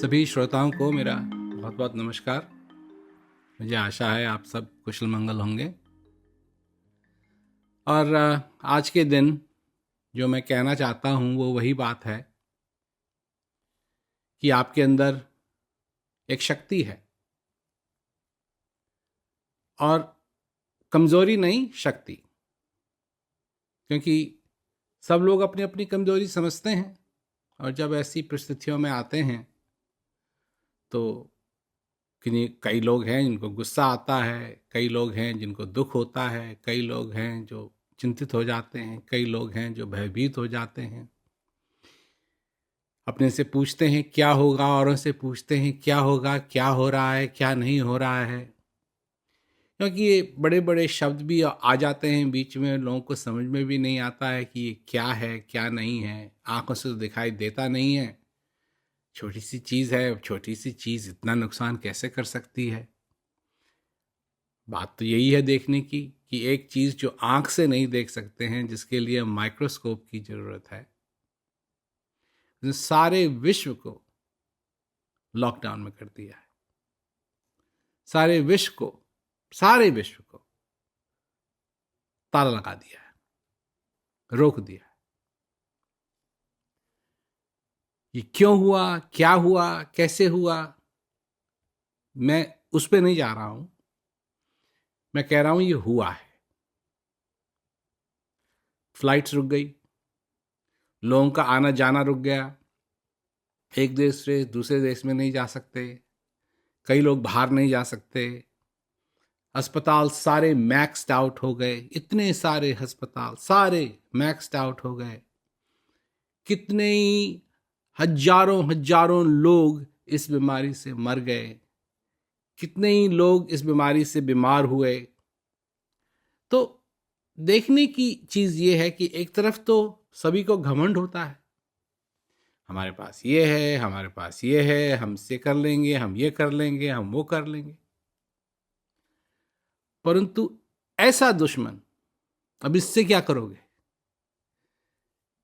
सभी श्रोताओं को मेरा बहुत बहुत नमस्कार। मुझे आशा है आप सब कुशल मंगल होंगे। और आज के दिन जो मैं कहना चाहता हूँ वो वही बात है कि आपके अंदर एक शक्ति है, और कमज़ोरी नहीं, शक्ति। क्योंकि सब लोग अपनी अपनी कमज़ोरी समझते हैं, और जब ऐसी परिस्थितियों में आते हैं तो कई लोग हैं जिनको गुस्सा आता है, कई लोग हैं जिनको दुख होता है, कई लोग हैं जो चिंतित हो जाते हैं, कई लोग हैं जो भयभीत हो जाते हैं। अपने से पूछते हैं क्या होगा, औरों से पूछते हैं क्या होगा, क्या हो रहा है, क्या नहीं हो रहा है। क्योंकि ये बड़े बड़े शब्द भी आ जाते हैं बीच में, लोगों को समझ में भी नहीं आता है कि ये क्या है क्या नहीं है। आंखों से तो दिखाई देता नहीं है, छोटी सी चीज़ है, छोटी सी चीज़ इतना नुकसान कैसे कर सकती है। बात तो यही है देखने की कि एक चीज़ जो आंख से नहीं देख सकते हैं, जिसके लिए माइक्रोस्कोप की ज़रूरत है, सारे विश्व को लॉकडाउन में कर दिया है। सारे विश्व को ताला लगा दिया है, रोक दिया है। ये क्यों हुआ, क्या हुआ, कैसे हुआ, मैं उस पे नहीं जा रहा हूं। मैं कह रहा हूं ये हुआ है। फ्लाइट्स रुक गई, लोगों का आना जाना रुक गया, एक देश से दूसरे देश में नहीं जा सकते, कई लोग बाहर नहीं जा सकते, अस्पताल सारे मैक्सड आउट हो गए, इतने सारे अस्पताल सारे मैक्सड आउट हो गए। कितने ही हजारों हजारों लोग इस बीमारी से मर गए, कितने ही लोग इस बीमारी से बीमार हुए। तो देखने की चीज ये है कि एक तरफ तो सभी को घमंड होता है, हमारे पास ये है, हमारे पास ये है, हम से कर लेंगे, हम ये कर लेंगे, हम वो कर लेंगे। परंतु ऐसा दुश्मन, अब इससे क्या करोगे?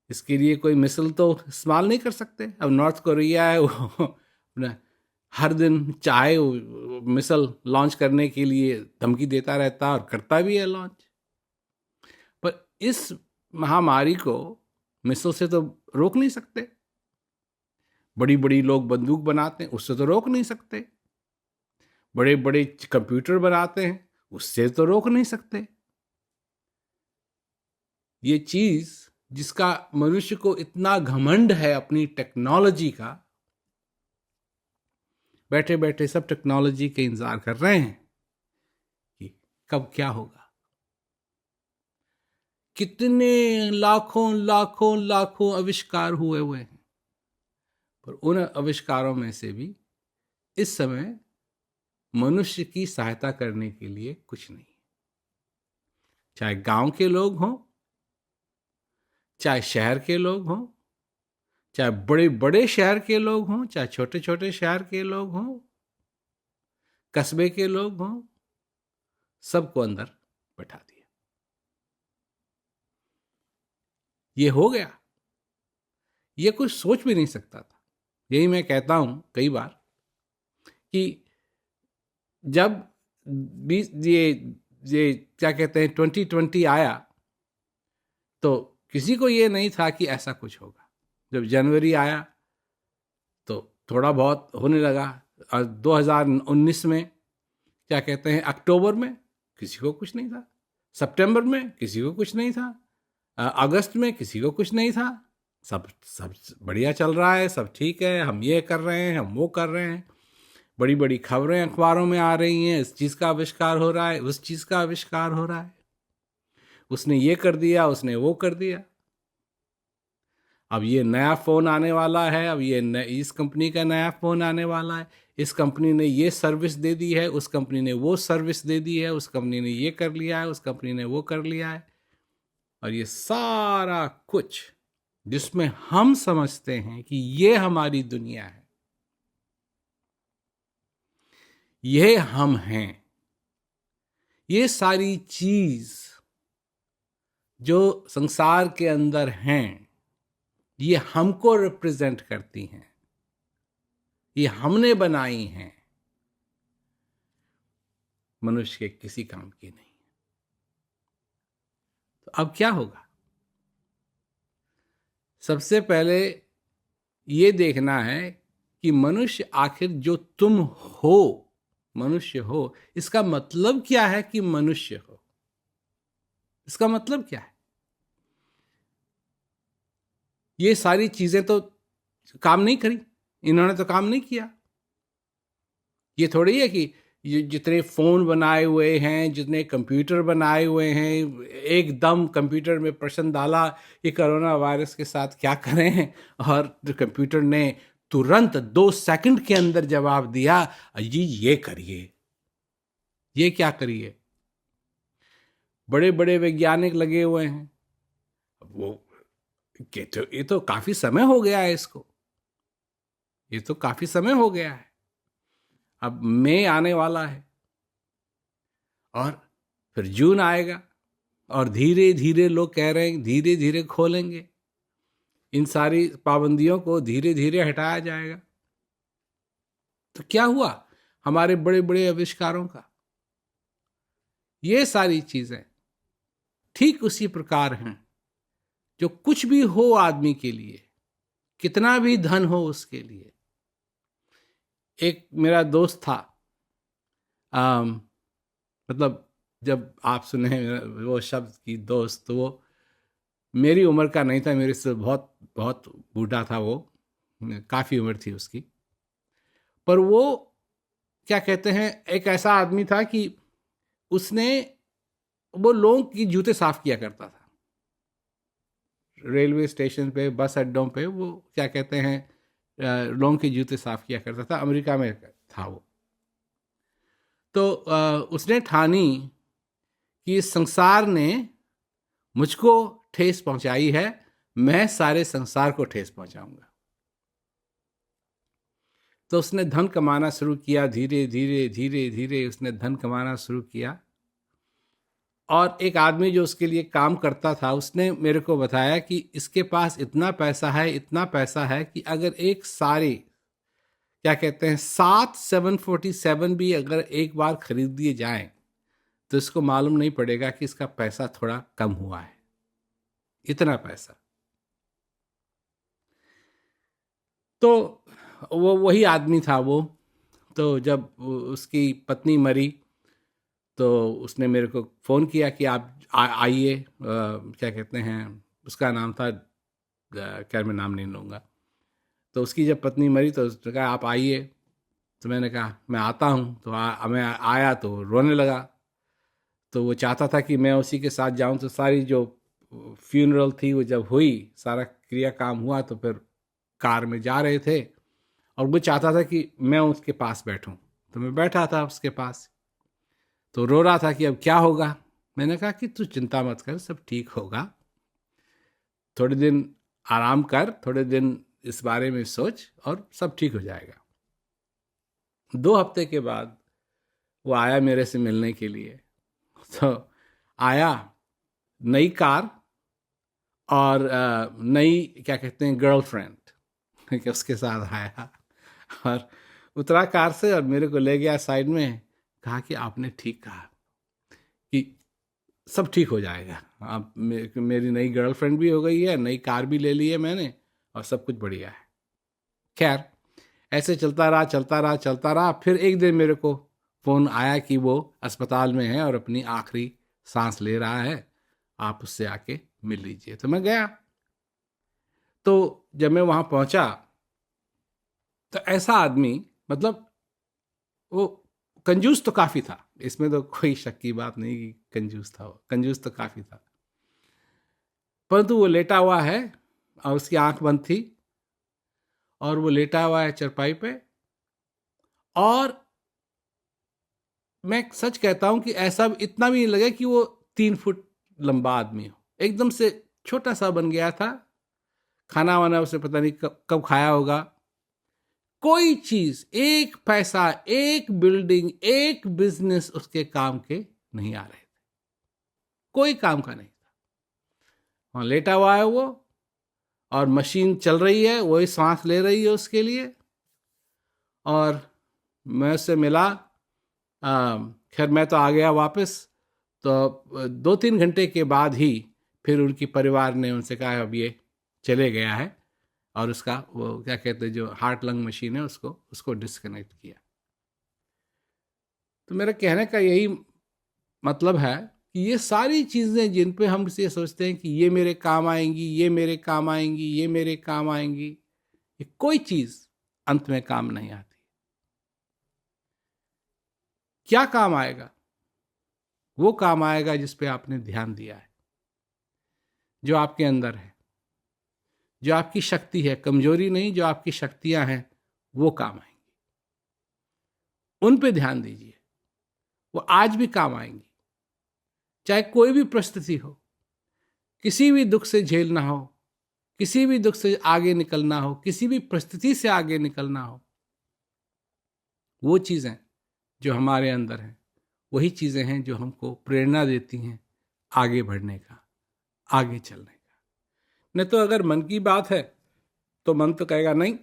इसके लिए कोई मिसाइल तो इस्तेमाल नहीं कर सकते। अब नॉर्थ कोरिया है, वो हर दिन चाहे मिसाइल लॉन्च करने के लिए धमकी देता रहता है और करता भी है लॉन्च। पर इस महामारी को मिसाइल से तो रोक नहीं सकते। बड़ी बड़ी लोग बंदूक बनाते हैं, उससे तो रोक नहीं सकते। बड़े बड़े कंप्यूटर बनाते हैं, उससे तो रोक नहीं सकते। ये चीज जिसका मनुष्य को इतना घमंड है अपनी टेक्नोलॉजी का, बैठे बैठे सब टेक्नोलॉजी के इंतजार कर रहे हैं कि कब क्या होगा। कितने लाखों लाखों लाखों आविष्कार हुए हैं, पर उन आविष्कारों में से भी इस समय मनुष्य की सहायता करने के लिए कुछ नहीं। चाहे गांव के लोग हों, चाहे शहर के लोग हों, चाहे बड़े बड़े शहर के लोग हों, चाहे छोटे छोटे शहर के लोग हों, कस्बे के लोग हों, सबको अंदर बैठा दिया। ये हो गया, ये कुछ सोच भी नहीं सकता था। यही मैं कहता हूं कई बार कि जब ये क्या कहते हैं 2020 आया, तो किसी को ये नहीं था कि ऐसा कुछ होगा। जब जनवरी आया तो थोड़ा बहुत होने लगा, और 2019 में क्या कहते हैं अक्टूबर में किसी को कुछ नहीं था, सितंबर में किसी को कुछ नहीं था, अगस्त में किसी को कुछ नहीं था। सब सब बढ़िया चल रहा है, सब ठीक है, हम ये कर रहे हैं, हम वो कर रहे हैं। बड़ी बड़ी खबरें अखबारों में आ रही हैं, इस चीज़ का आविष्कार हो रहा है, उस चीज़ का आविष्कार हो रहा है, उसने ये कर दिया, उसने वो कर दिया। अब ये नया फ़ोन आने वाला है, अब ये इस कंपनी का नया फ़ोन आने वाला है, इस कंपनी ने ये सर्विस दे दी है, उस कंपनी ने वो सर्विस दे दी है, उस कंपनी ने ये कर लिया है, उस कंपनी ने वो कर लिया है। और ये सारा कुछ जिसमें हम समझते हैं कि ये हमारी दुनिया है, ये हम हैं, ये सारी चीज जो संसार के अंदर हैं, ये हमको रिप्रेजेंट करती हैं। ये हमने बनाई हैं, मनुष्य के किसी काम की नहीं। तो अब क्या होगा? सबसे पहले ये देखना है कि मनुष्य आखिर जो तुम हो, मनुष्य हो, इसका मतलब क्या है कि मनुष्य हो? इसका मतलब क्या है? ये सारी चीजें तो काम नहीं करी, इन्होंने तो काम नहीं किया। ये थोड़ी है कि ये जितने फोन बनाए हुए हैं, जितने कंप्यूटर बनाए हुए हैं, एकदम कंप्यूटर में प्रश्न डाला कि कोरोना वायरस के साथ क्या करें, और कंप्यूटर ने तुरंत 2 सेकंड के अंदर जवाब दिया, जी ये करिए, ये क्या करिए। बड़े बड़े वैज्ञानिक लगे हुए हैं। वो ये तो काफी समय हो गया है इसको, ये तो काफी समय हो गया है। अब मई आने वाला है और फिर जून आएगा, और धीरे धीरे लोग कह रहे हैं धीरे धीरे खोलेंगे, इन सारी पाबंदियों को धीरे धीरे हटाया जाएगा। तो क्या हुआ हमारे बड़े बड़े आविष्कारों का? ये सारी चीजें ठीक उसी प्रकार हैं जो कुछ भी हो आदमी के लिए, कितना भी धन हो उसके लिए। एक मेरा दोस्त था, मतलब जब आप सुने वो शब्द की दोस्त, तो वो मेरी उम्र का नहीं था, मेरे से बहुत बहुत बूढ़ा था वो, काफ़ी उम्र थी उसकी। पर वो क्या कहते हैं, एक ऐसा आदमी था कि उसने, वो लोगों की जूते साफ किया करता था रेलवे स्टेशन पे, बस अड्डों पे। वो क्या कहते हैं, लोगों के जूते साफ किया करता था, अमेरिका में था वो। तो उसने ठानी कि इस संसार ने मुझको ठेस पहुंचाई है, मैं सारे संसार को ठेस पहुंचाऊंगा। तो उसने धन कमाना शुरू किया, धीरे धीरे धीरे धीरे उसने धन कमाना शुरू किया। और एक आदमी जो उसके लिए काम करता था, उसने मेरे को बताया कि इसके पास इतना पैसा है, इतना पैसा है कि अगर एक सारे क्या कहते हैं 747 भी अगर एक बार खरीद दिए जाएं, तो इसको मालूम नहीं पड़ेगा कि इसका पैसा थोड़ा कम हुआ है, इतना पैसा। तो वो वही आदमी था वो। तो जब उसकी पत्नी मरी, तो उसने मेरे को फ़ोन किया कि आप आइए, क्या कहते हैं, उसका नाम था, खैर मैं नाम नहीं लूँगा। तो उसकी जब पत्नी मरी तो उसने कहा आप आइए। तो मैंने कहा मैं आता हूँ। तो मैं आया तो रोने लगा। तो वो चाहता था कि मैं उसी के साथ जाऊँ। तो सारी जो फ्यूनरल थी वो जब हुई, सारा क्रिया काम हुआ, तो फिर कार में जा रहे थे और वो चाहता था कि मैं उसके पास बैठूं। तो मैं बैठा था उसके पास, तो रो रहा था कि अब क्या होगा। मैंने कहा कि तू चिंता मत कर, सब ठीक होगा, थोड़े दिन आराम कर, थोड़े दिन इस बारे में सोच और सब ठीक हो जाएगा। 2 हफ्ते के बाद वो आया मेरे से मिलने के लिए। तो आया, नई कार और नई क्या कहते हैं गर्लफ्रेंड कि उसके साथ आया, और उतरा कार से और मेरे को ले गया साइड में, कहा कि आपने ठीक कहा कि सब ठीक हो जाएगा। अब मेरी नई गर्लफ्रेंड भी हो गई है, नई कार भी ले ली है मैंने, और सब कुछ बढ़िया है। खैर ऐसे चलता रहा चलता रहा चलता रहा। फिर एक दिन मेरे को फ़ोन आया कि वो अस्पताल में है और अपनी आखिरी सांस ले रहा है, आप उससे आके मिल लीजिए। तो मैं गया। तो जब मैं वहाँ पहुँचा तो ऐसा आदमी, मतलब वो कंजूस तो काफ़ी था, इसमें तो कोई शक की बात नहीं कि कंजूस था, वो कंजूस तो काफ़ी था। परंतु वो लेटा हुआ है और उसकी आंख बंद थी और वो लेटा हुआ है चरपाई पे। और मैं सच कहता हूं कि ऐसा इतना भी नहीं लगा कि वो 3 फुट लंबा आदमी हो, एकदम से छोटा सा बन गया था। खाना वाना उसे पता नहीं कब कब खाया होगा। कोई चीज, एक पैसा, एक बिल्डिंग, एक बिजनेस उसके काम के नहीं आ रहे थे, कोई काम का नहीं था। वहां लेटा हुआ है वो, और मशीन चल रही है, वही सांस ले रही है उसके लिए। और मैं उससे मिला। खैर मैं तो आ गया वापस। तो 2-3 घंटे के बाद ही फिर उनकी परिवार ने उनसे कहा अब ये चले गया है, और उसका वो क्या कहते हैं जो हार्ट लंग मशीन है उसको डिस्कनेक्ट किया। तो मेरा कहने का यही मतलब है कि ये सारी चीज़ें जिन पे हम इसे सोचते हैं कि ये मेरे काम आएंगी, ये मेरे काम आएंगी, ये मेरे काम आएंगी, ये कोई चीज़ अंत में काम नहीं आती। क्या काम आएगा? वो काम आएगा जिस पे आपने ध्यान दिया है, जो आपके अंदर है, जो आपकी शक्ति है, कमजोरी नहीं, जो आपकी शक्तियां हैं वो काम आएंगी। उन पे ध्यान दीजिए, वो आज भी काम आएंगी। चाहे कोई भी परिस्थिति हो, किसी भी दुख से झेलना हो, किसी भी दुख से आगे निकलना हो, किसी भी परिस्थिति से आगे निकलना हो, वो चीज़ें जो हमारे अंदर हैं वही चीज़ें हैं जो हमको प्रेरणा देती हैं आगे बढ़ने का, आगे चलने का। नहीं तो अगर मन की बात है तो मन तो कहेगा नहीं,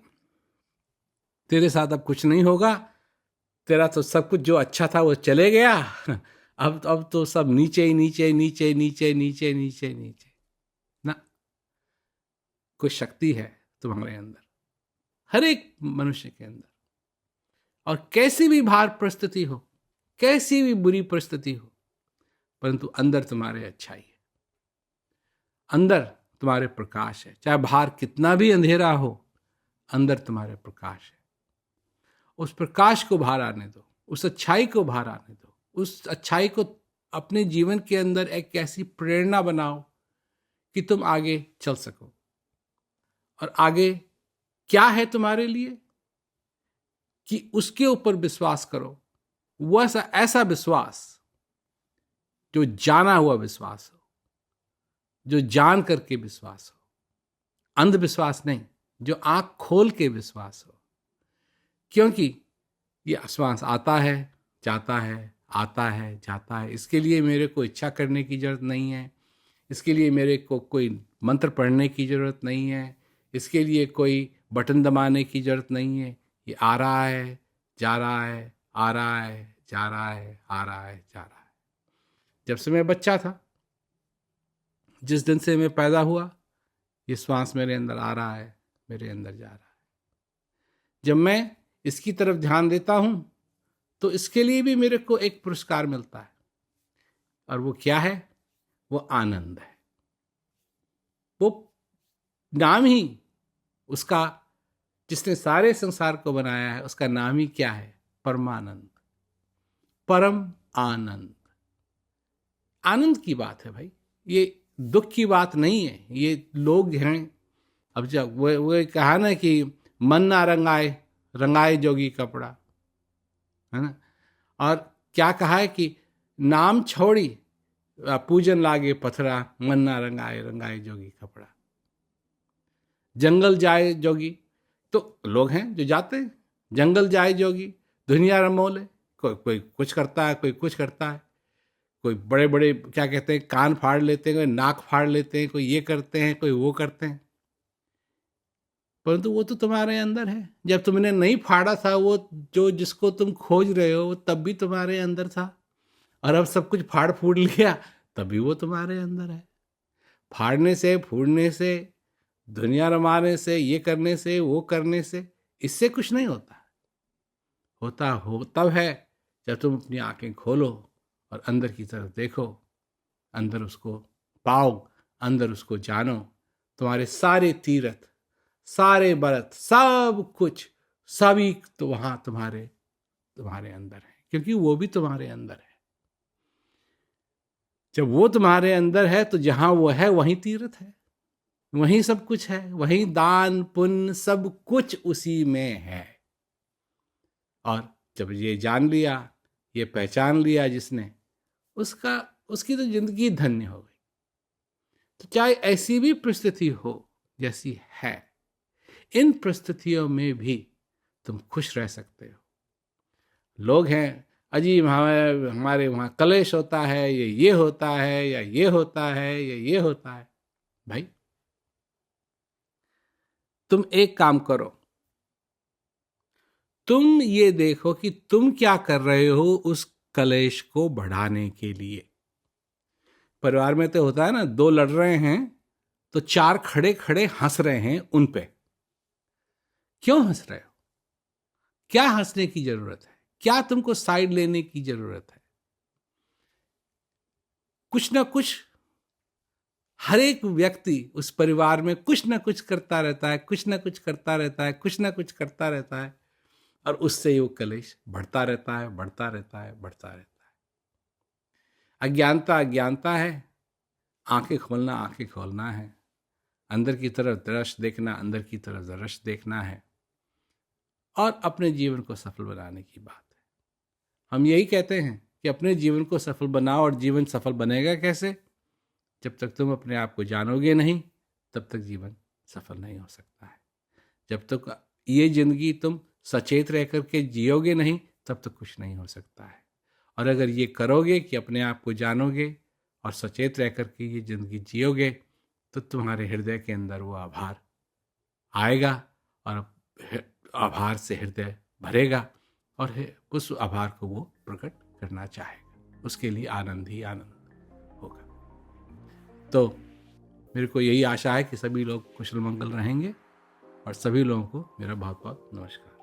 तेरे साथ अब कुछ नहीं होगा, तेरा तो सब कुछ जो अच्छा था वो चले गया, अब तो सब नीचे ही नीचे नीचे नीचे नीचे नीचे नीचे। ना, कोई शक्ति है तुम्हारे अंदर, हर एक मनुष्य के अंदर, और कैसी भी भार परिस्थिति हो, कैसी भी बुरी परिस्थिति हो, परंतु अंदर तुम्हारे अच्छाई है, अंदर तुम्हारे प्रकाश है। चाहे बाहर कितना भी अंधेरा हो, अंदर तुम्हारे प्रकाश है। उस प्रकाश को बाहर आने दो, उस अच्छाई को बाहर आने दो, उस अच्छाई को अपने जीवन के अंदर एक ऐसी प्रेरणा बनाओ कि तुम आगे चल सको। और आगे क्या है तुम्हारे लिए कि उसके ऊपर विश्वास करो, वो ऐसा विश्वास जो जाना हुआ विश्वास हो, जो जान करके विश्वास हो, अंधविश्वास नहीं, जो आंख खोल के विश्वास हो। क्योंकि ये श्वास आता है, जाता है, आता है, जाता है। इसके लिए मेरे को इच्छा करने की जरूरत नहीं है, इसके लिए मेरे को कोई मंत्र पढ़ने की जरूरत नहीं है, इसके लिए कोई बटन दबाने की जरूरत नहीं है। ये आ रहा है, जा रहा है, आ रहा है, जा रहा है, आ रहा है, जा रहा है। जब से मैं बच्चा था, जिस दिन से मैं पैदा हुआ, ये श्वास मेरे अंदर आ रहा है, मेरे अंदर जा रहा है। जब मैं इसकी तरफ ध्यान देता हूं तो इसके लिए भी मेरे को एक पुरस्कार मिलता है, और वो क्या है? वो आनंद है। वो नाम ही उसका, जिसने सारे संसार को बनाया है, उसका नाम ही क्या है? परमानंद, परम आनंद। आनंद की बात है भाई, ये दुख की बात नहीं है। ये लोग हैं, अब जब वो कहा ना कि मन ना रंगाए, रंगाए जोगी कपड़ा, है ना। और क्या कहा है कि नाम छोड़ी पूजन लागे पथरा, मन ना रंगाए, रंगाए जोगी कपड़ा। जंगल जाए जोगी, तो लोग हैं जो जाते हैं, जंगल जाए जोगी दुनिया रमोले। कोई कुछ करता है, कोई कुछ करता है, कोई बड़े बड़े क्या कहते हैं कान फाड़ लेते हैं, कोई नाक फाड़ लेते हैं, कोई ये करते हैं, कोई वो करते हैं। परंतु वो तो तुम्हारे अंदर है। जब तुमने नहीं फाड़ा था, वो जो जिसको तुम खोज रहे हो, वो तब भी तुम्हारे अंदर था, और अब सब कुछ फाड़ फूड़ लिया, तभी वो तुम्हारे अंदर है। फाड़ने से, फूड़ने से, दुनिया रमाने से, ये करने से, वो करने से, इससे कुछ नहीं होता। होता हो तब है जब तुम अपनी आंखें खोलो और अंदर की तरफ देखो, अंदर उसको पाओ, अंदर उसको जानो। तुम्हारे सारे तीर्थ, सारे व्रत, सब कुछ, सभी तो वहां तुम्हारे अंदर है, क्योंकि वो भी तुम्हारे अंदर है। जब वो तुम्हारे अंदर है तो जहां वो है वहीं तीर्थ है, वहीं सब कुछ है, वहीं दान पुण्य सब कुछ उसी में है। और जब ये जान लिया, ये पहचान लिया जिसने, उसकी तो जिंदगी धन्य हो गई। तो चाहे ऐसी भी परिस्थिति हो जैसी है, इन परिस्थितियों में भी तुम खुश रह सकते हो। लोग हैं अजीब, हमारे वहाँ कलेश होता है, ये होता है, या ये होता है, या ये होता है। भाई तुम एक काम करो, तुम ये देखो कि तुम क्या कर रहे हो उस कलेश को बढ़ाने के लिए। परिवार में तो होता है ना, दो लड़ रहे हैं तो चार खड़े खड़े हंस रहे हैं उन पे। क्यों हंस रहे हो? क्या हंसने की जरूरत है? क्या तुमको साइड लेने की जरूरत है? कुछ ना कुछ हर एक व्यक्ति उस परिवार में कुछ ना कुछ करता रहता है, कुछ ना कुछ करता रहता है, कुछ ना कुछ करता रहता है, और उससे ही वो कलेश बढ़ता रहता है, बढ़ता रहता है, बढ़ता रहता है। अज्ञानता अज्ञानता है, आंखें खोलना आंखें खोलना है, अंदर की तरफ दृश्य देखना, अंदर की तरफ दृश्य देखना है, और अपने जीवन को सफल बनाने की बात है। हम यही कहते हैं कि अपने जीवन को सफल बनाओ, और जीवन सफल बनेगा कैसे? जब तक तुम अपने आप को जानोगे नहीं, तब तक जीवन सफल नहीं हो सकता है। जब तक ये जिंदगी तुम सचेत रह करके जियोगे नहीं, तब तक कुछ नहीं हो सकता है। और अगर ये करोगे कि अपने आप को जानोगे और सचेत रह करके ये जिंदगी जियोगे, तो तुम्हारे हृदय के अंदर वो आभार आएगा, और आभार से हृदय भरेगा, और उस आभार को वो प्रकट करना चाहेगा। उसके लिए आनंद ही आनंद होगा। तो मेरे को यही आशा है कि सभी लोग कुशल मंगल रहेंगे, और सभी लोगों को मेरा बहुत बहुत नमस्कार।